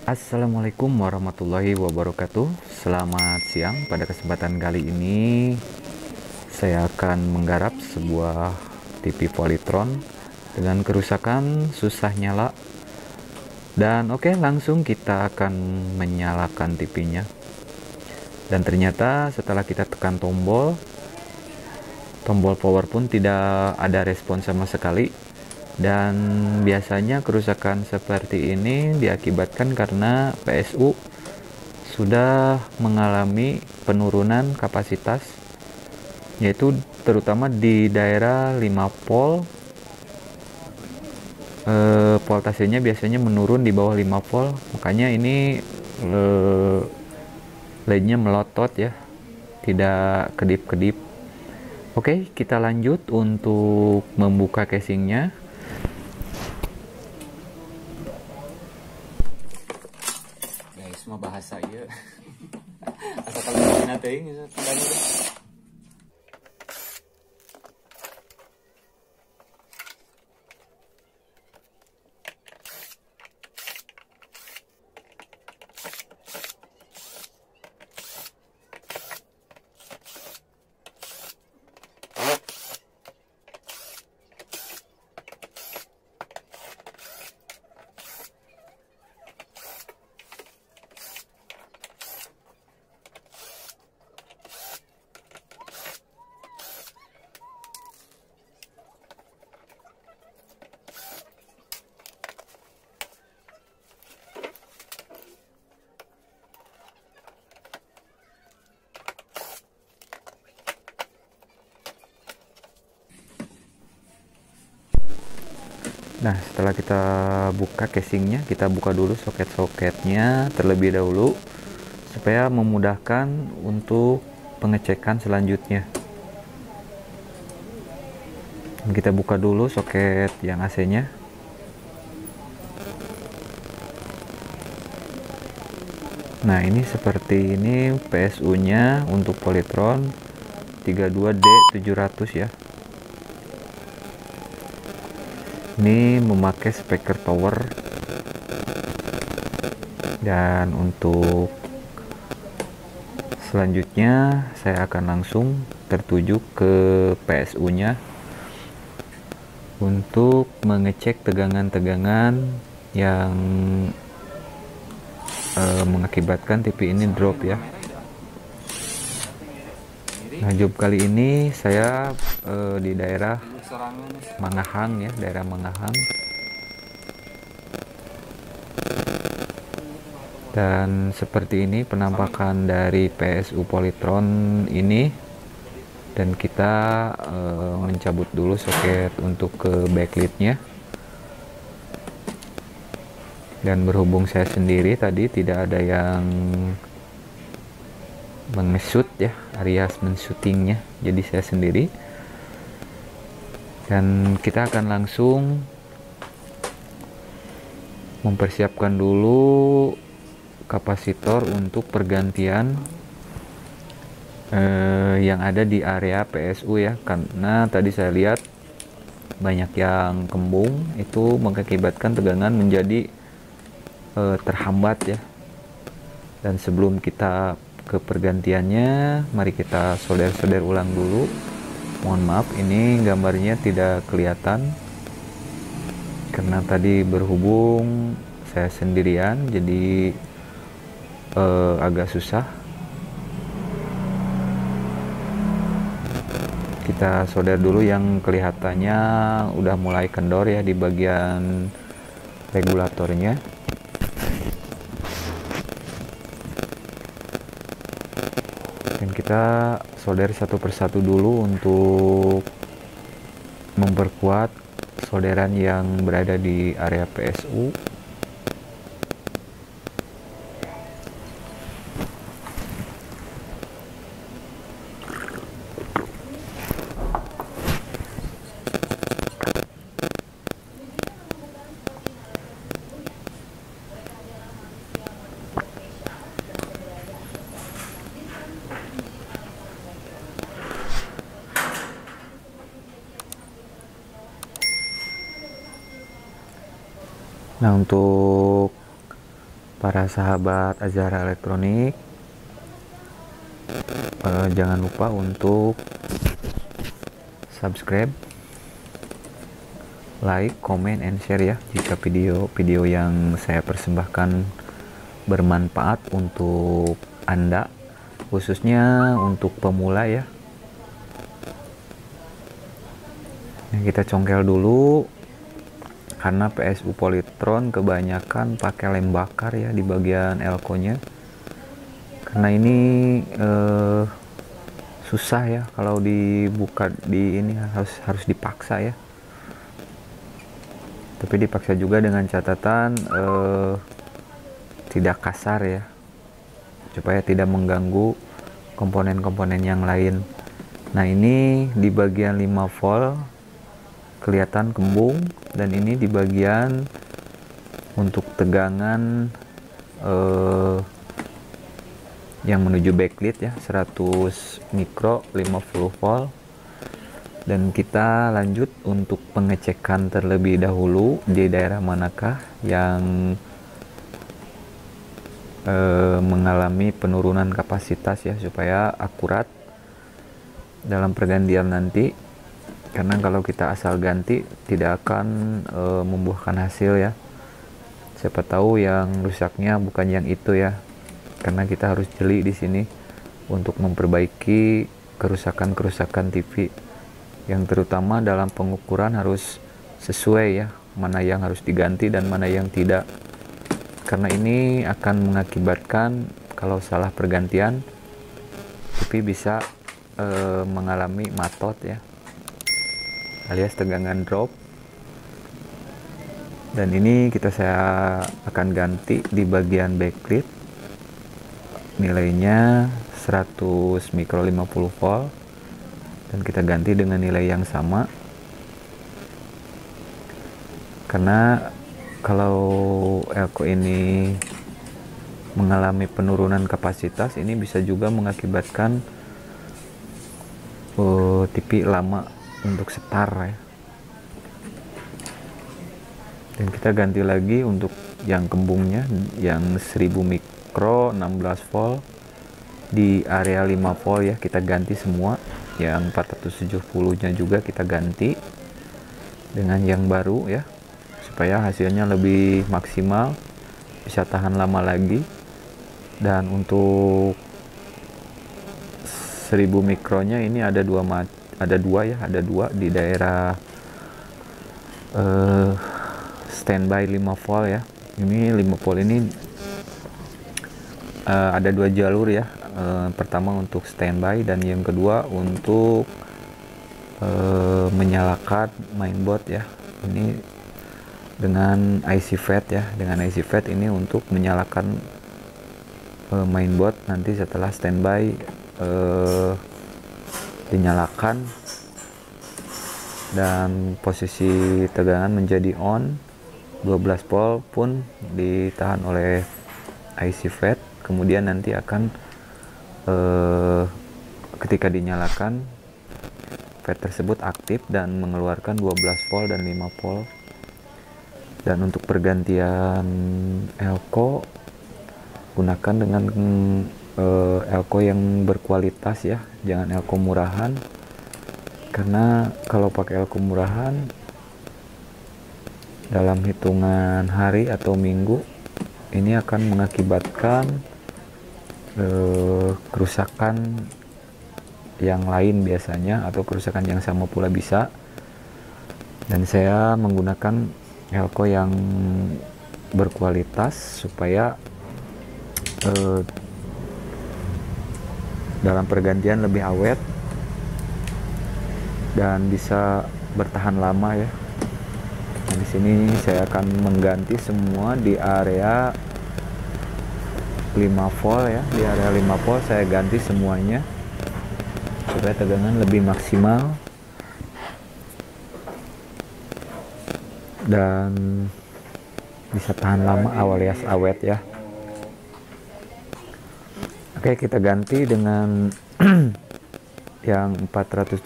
Assalamualaikum warahmatullahi wabarakatuh. Selamat siang. Pada kesempatan kali ini saya akan menggarap sebuah TV Polytron dengan kerusakan susah nyala. Dan oke, langsung kita akan menyalakan TV-nya. Dan ternyata setelah kita tekan tombol power pun tidak ada respon sama sekali. Dan biasanya kerusakan seperti ini diakibatkan karena PSU sudah mengalami penurunan kapasitas, yaitu terutama di daerah 5 volt. Voltasenya biasanya menurun di bawah 5 volt, makanya ini LED-nya melotot ya, tidak kedip-kedip. Oke, kita lanjut untuk membuka casingnya. Guys, mah bahasa ya. Asal kalau nanti Nah, setelah kita buka casingnya, kita buka dulu soket-soketnya terlebih dahulu supaya memudahkan untuk pengecekan selanjutnya. Kita buka dulu soket yang AC-nya. Nah, ini seperti ini PSU-nya untuk Polytron 32D700 ya. Ini memakai speaker power, dan untuk selanjutnya saya akan langsung tertuju ke PSU-nya untuk mengecek tegangan-tegangan yang mengakibatkan TV ini drop ya. Nah, job kali ini saya di daerah Mangahang ya, daerah Mangahang. Dan seperti ini penampakan dari PSU Polytron ini. Dan kita mencabut dulu soket untuk ke backlightnya. Dan berhubung saya sendiri tadi tidak ada yang mengesut ya, alias mensyutingnya, jadi saya sendiri. Dan kita akan langsung mempersiapkan dulu kapasitor untuk pergantian yang ada di area PSU ya, karena tadi saya lihat banyak yang kembung, itu mengakibatkan tegangan menjadi terhambat ya. Dan sebelum kita ke pergantiannya, mari kita solder-solder ulang dulu. Mohon maaf, ini gambarnya tidak kelihatan karena tadi berhubung saya sendirian, jadi agak susah. Kita solder dulu yang kelihatannya udah mulai kendor ya di bagian regulatornya. Dan kita solder satu persatu dulu untuk memperkuat solderan yang berada di area PSU. Nah, untuk para sahabat Azhara Elektronik, jangan lupa untuk subscribe, like, comment, and share ya jika video-video yang saya persembahkan bermanfaat untuk Anda, khususnya untuk pemula ya. Nah, kita congkel dulu karena PSU Polytron kebanyakan pakai lem bakar ya di bagian elko nya, karena ini susah ya kalau dibuka di ini, harus dipaksa ya, tapi dipaksa juga dengan catatan tidak kasar ya, supaya tidak mengganggu komponen-komponen yang lain. Nah, ini di bagian 5 volt kelihatan kembung, dan ini di bagian untuk tegangan yang menuju backlit ya, 100 mikro 50 volt. Dan kita lanjut untuk pengecekan terlebih dahulu di daerah manakah yang mengalami penurunan kapasitas ya, supaya akurat dalam pergantian nanti, karena kalau kita asal ganti tidak akan membuahkan hasil ya. Siapa tahu yang rusaknya bukan yang itu ya, karena kita harus jeli di sini untuk memperbaiki kerusakan-kerusakan TV, yang terutama dalam pengukuran harus sesuai ya, mana yang harus diganti dan mana yang tidak, karena ini akan mengakibatkan kalau salah pergantian TV bisa mengalami matot ya, alias tegangan drop. Dan ini saya akan ganti di bagian backlit, nilainya 100 mikro 50 volt, dan kita ganti dengan nilai yang sama, karena kalau elko ini mengalami penurunan kapasitas, ini bisa juga mengakibatkan TV lama untuk setar ya. Dan kita ganti lagi untuk yang kembungnya, yang 1000 mikro 16 volt di area 5 volt ya, kita ganti semua. Yang 470 nya juga kita ganti dengan yang baru ya, supaya hasilnya lebih maksimal, bisa tahan lama lagi. Dan untuk 1000 mikronya ini ada dua di daerah standby 5 volt ya. Ini 5 volt ini ada 2 jalur ya, pertama untuk standby, dan yang kedua untuk menyalakan mainboard ya. Ini dengan IC FET ya, dengan IC FET ini untuk menyalakan mainboard, nanti setelah standby dinyalakan dan posisi tegangan menjadi on, 12 volt pun ditahan oleh IC FET. Kemudian nanti akan ketika dinyalakan, FET tersebut aktif dan mengeluarkan 12 volt dan 5 volt. Dan untuk pergantian elko, gunakan dengan elko yang berkualitas ya, jangan elko murahan, karena kalau pakai elko murahan dalam hitungan hari atau minggu ini akan mengakibatkan kerusakan yang lain biasanya, atau kerusakan yang sama pula bisa. Dan saya menggunakan elko yang berkualitas supaya dalam pergantian lebih awet dan bisa bertahan lama ya. Nah, di sini saya akan mengganti semua di area 5 volt ya, di area 5 volt saya ganti semuanya supaya tegangan lebih maksimal dan bisa tahan lama alias awet ya. Oke, kita ganti dengan yang 470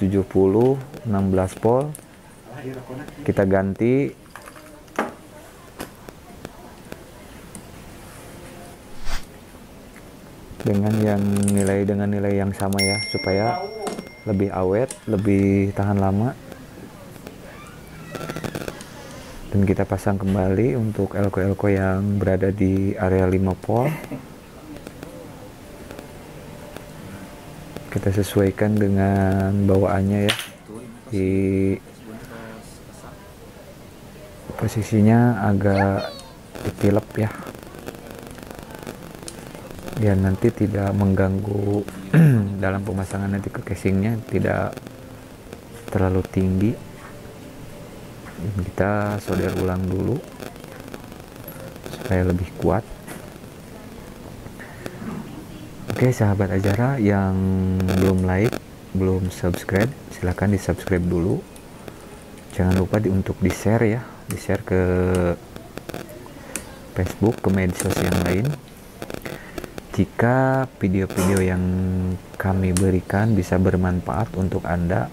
16 volt. Kita ganti dengan nilai yang sama ya, supaya lebih awet, lebih tahan lama. Dan kita pasang kembali untuk elko-elko yang berada di area 5 volt. Kita sesuaikan dengan bawaannya ya, di posisinya agak ditilep ya, biar nanti tidak mengganggu dalam pemasangan nanti ke casingnya, tidak terlalu tinggi. Kita solder ulang dulu supaya lebih kuat. Oke sahabat Ajara yang belum like, belum subscribe, silahkan di subscribe dulu. Jangan lupa untuk di share ya, di share ke Facebook, ke medsos yang lain. Jika video-video yang kami berikan bisa bermanfaat untuk Anda,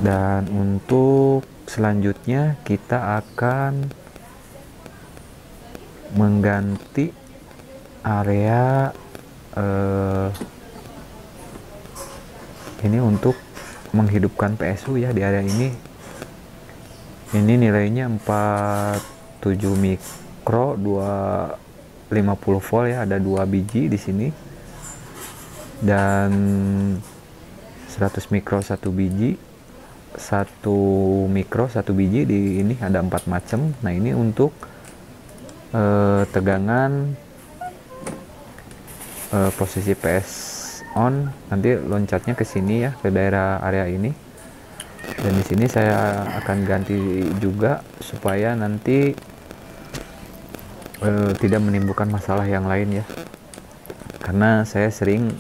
dan untuk selanjutnya kita akan mengganti area ini untuk menghidupkan PSU ya. Di area ini nilainya 47 mikro 250 volt ya, ada 2 biji di sini, dan 100 mikro 1 biji, 1 mikro 1 biji. Di ini ada 4 macam. Nah ini untuk tegangan posisi PS on, nanti loncatnya ke sini ya, ke daerah area ini. Dan di sini saya akan ganti juga supaya nanti tidak menimbulkan masalah yang lain ya, karena saya sering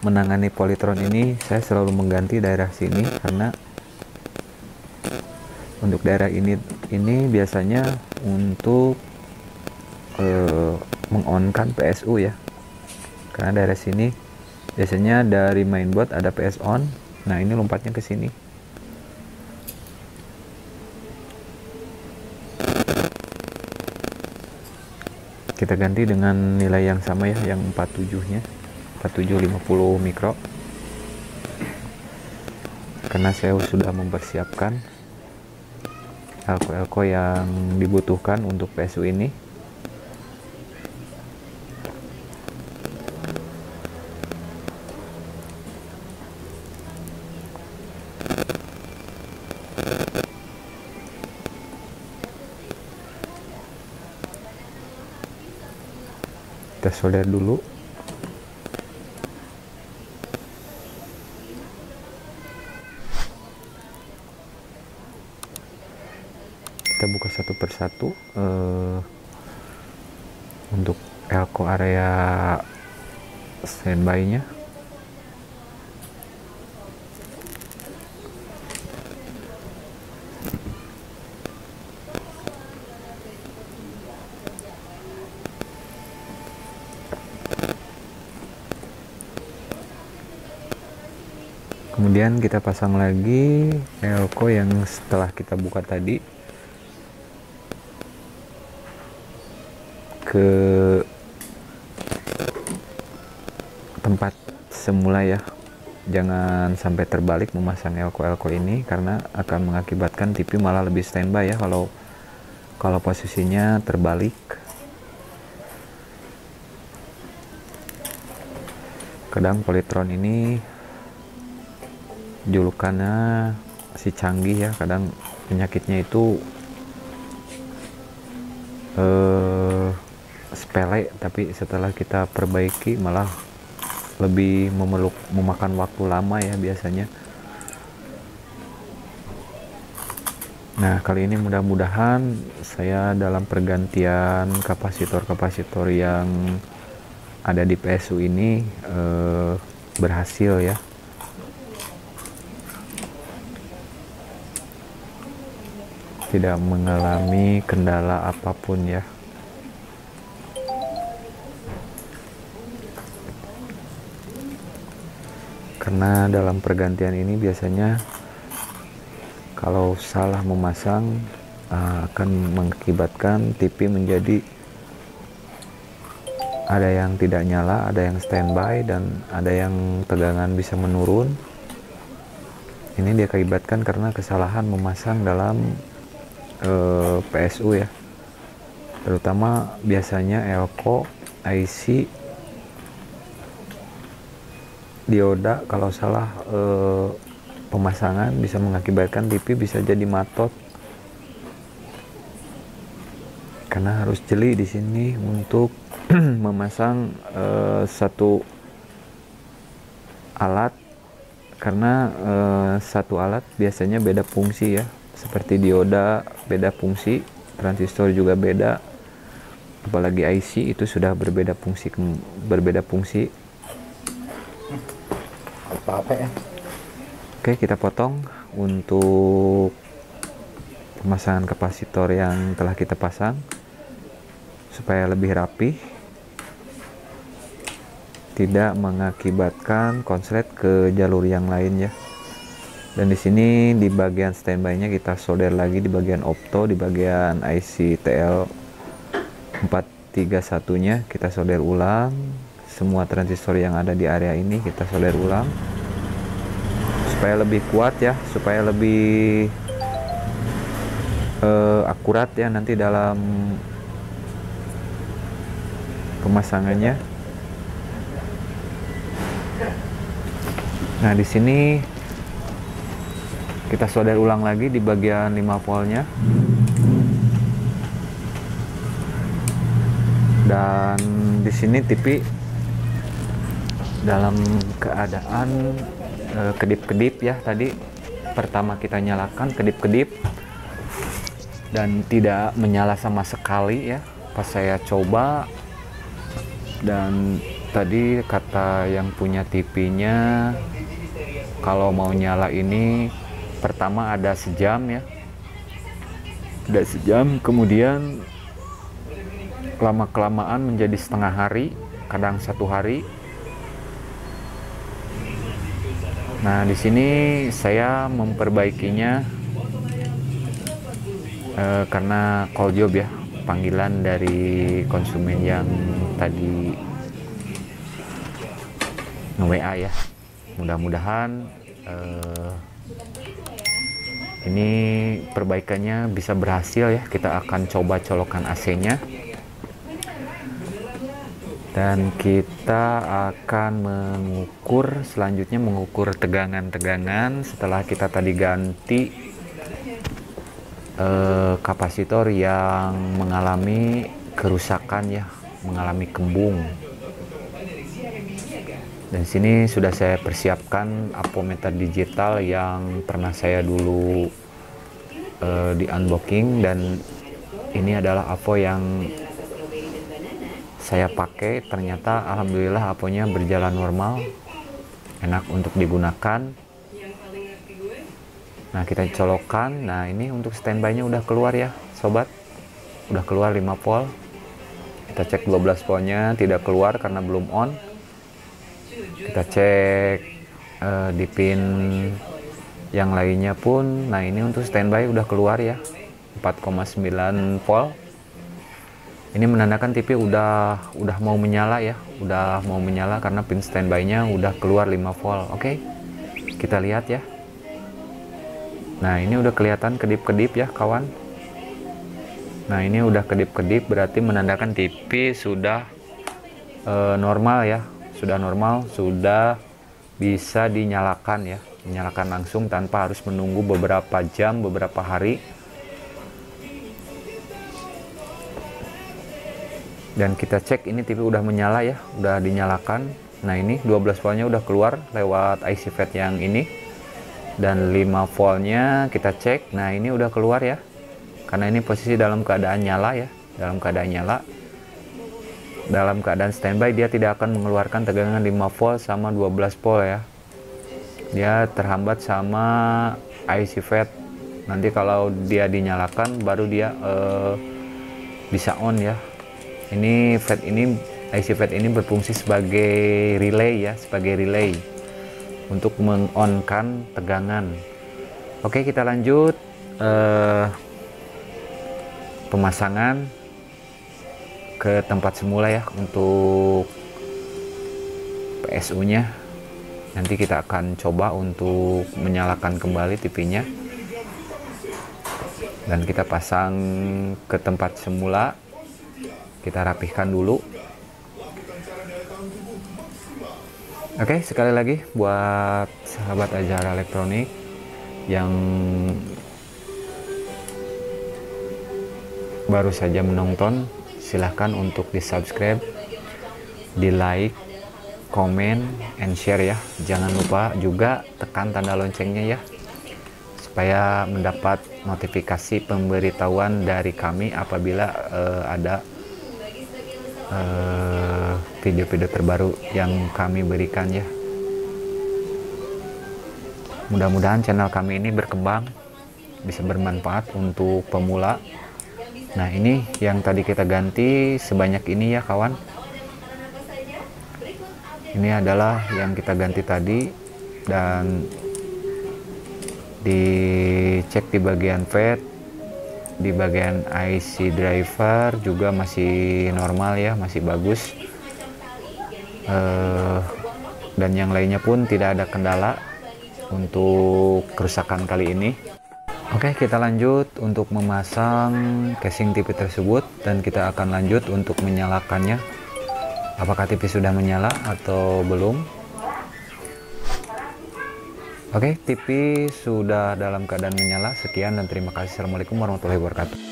menangani Polytron ini, saya selalu mengganti daerah sini, karena untuk daerah ini biasanya untuk mengonkan PSU ya, karena daerah sini biasanya dari mainboard ada PS on. Nah ini lompatnya ke sini. Kita ganti dengan nilai yang sama ya, yang 47 nya, 4750 mikro, karena saya sudah mempersiapkan elko-elko yang dibutuhkan untuk PSU ini. Kita solder dulu. Kita buka satu persatu untuk elko area standby-nya. Kemudian kita pasang lagi elko yang setelah kita buka tadi ke tempat semula ya. Jangan sampai terbalik memasang elko-elko ini, karena akan mengakibatkan TV malah lebih standby ya kalau posisinya terbalik. Kadang Polytron ini julukannya si canggih ya, kadang penyakitnya itu sepele, tapi setelah kita perbaiki malah lebih memakan waktu lama ya biasanya. Nah kali ini mudah-mudahan saya dalam pergantian kapasitor-kapasitor yang ada di PSU ini berhasil ya. Tidak mengalami kendala apapun ya. Karena dalam pergantian ini biasanya kalau salah memasang akan mengakibatkan TV menjadi ada yang tidak nyala, ada yang standby, dan ada yang tegangan bisa menurun. Ini diakibatkan karena kesalahan memasang dalam PSU ya, terutama biasanya elko, IC, dioda. Kalau salah pemasangan bisa mengakibatkan TV bisa jadi matot, karena harus jeli di sini untuk memasang satu alat, karena satu alat biasanya beda fungsi ya, seperti dioda beda fungsi, transistor juga beda, apalagi IC itu sudah berbeda fungsi apa ya. Oke, kita potong untuk pemasangan kapasitor yang telah kita pasang supaya lebih rapi, tidak mengakibatkan konslet ke jalur yang lain ya. Dan di sini di bagian standby-nya kita solder lagi di bagian opto, di bagian IC TL431-nya kita solder ulang. Semua transistor yang ada di area ini kita solder ulang supaya lebih kuat ya, supaya lebih akurat ya nanti dalam pemasangannya. Nah, di sini kita solder ulang lagi di bagian 5 voltnya, dan di sini TV dalam keadaan kedip-kedip ya. Tadi pertama kita nyalakan kedip-kedip dan tidak menyala sama sekali ya pas saya coba. Dan tadi kata yang punya TV-nya kalau mau nyala ini pertama ada sejam ya, ada sejam, kemudian lama-kelamaan menjadi setengah hari, kadang 1 hari. Nah, di sini saya memperbaikinya karena call job ya, panggilan dari konsumen yang tadi nge-WA ya. Mudah-mudahan ini perbaikannya bisa berhasil ya. Kita akan coba colokan AC-nya dan kita akan mengukur, selanjutnya mengukur tegangan-tegangan setelah kita tadi ganti kapasitor yang mengalami kerusakan ya, mengalami kembung. Dan sini sudah saya persiapkan ampometer digital yang pernah saya dulu di unboxing, dan ini adalah apo yang saya pakai. Ternyata alhamdulillah aponya berjalan normal, enak untuk digunakan. Nah, kita colokkan. Nah, ini untuk standby-nya udah keluar ya sobat, udah keluar 5 volt. Kita cek 12 voltnya tidak keluar karena belum on. Kita cek di pin yang lainnya pun. Nah, ini untuk standby udah keluar ya 4,9 volt. Ini menandakan TV udah mau menyala ya, udah mau menyala karena pin standby-nya udah keluar 5 volt. Oke, kita lihat ya. Nah, ini udah kelihatan kedip-kedip ya kawan. Nah, ini udah kedip-kedip, berarti menandakan TV sudah normal ya, sudah normal, sudah bisa dinyalakan ya, dinyalakan langsung tanpa harus menunggu beberapa jam, beberapa hari. Dan kita cek ini TV udah menyala ya, udah dinyalakan. Nah, ini 12 voltnya udah keluar lewat IC FET yang ini, dan 5 voltnya kita cek. Nah, ini udah keluar ya, karena ini posisi dalam keadaan nyala ya, dalam keadaan nyala. Dalam keadaan standby dia tidak akan mengeluarkan tegangan 5 volt sama 12 volt ya, dia terhambat sama IC FET. Nanti kalau dia dinyalakan baru dia bisa on ya. Ini FET ini, IC FET ini berfungsi sebagai relay ya, sebagai relay untuk meng-on-kan tegangan. Oke, kita lanjut. pemasangan ke tempat semula ya untuk PSU nya. Nanti kita akan coba untuk menyalakan kembali TV-nya dan kita pasang ke tempat semula. Kita rapihkan dulu. Oke, sekali lagi buat sahabat Azhara Elektronik yang baru saja menonton, silahkan untuk di subscribe, di like, komen, and share ya. Jangan lupa juga tekan tanda loncengnya ya, supaya mendapat notifikasi pemberitahuan dari kami apabila ada video-video terbaru yang kami berikan ya. Mudah-mudahan channel kami ini berkembang, bisa bermanfaat untuk pemula. Nah, ini yang tadi kita ganti sebanyak ini ya kawan. Ini adalah yang kita ganti tadi, dan dicek di bagian FET, di bagian IC driver juga masih normal ya, masih bagus. Dan yang lainnya pun tidak ada kendala untuk kerusakan kali ini. Oke, kita lanjut untuk memasang casing TV tersebut, dan kita akan lanjut untuk menyalakannya. Apakah TV sudah menyala atau belum? Oke, TV sudah dalam keadaan menyala. Sekian dan terima kasih. Assalamualaikum warahmatullahi wabarakatuh.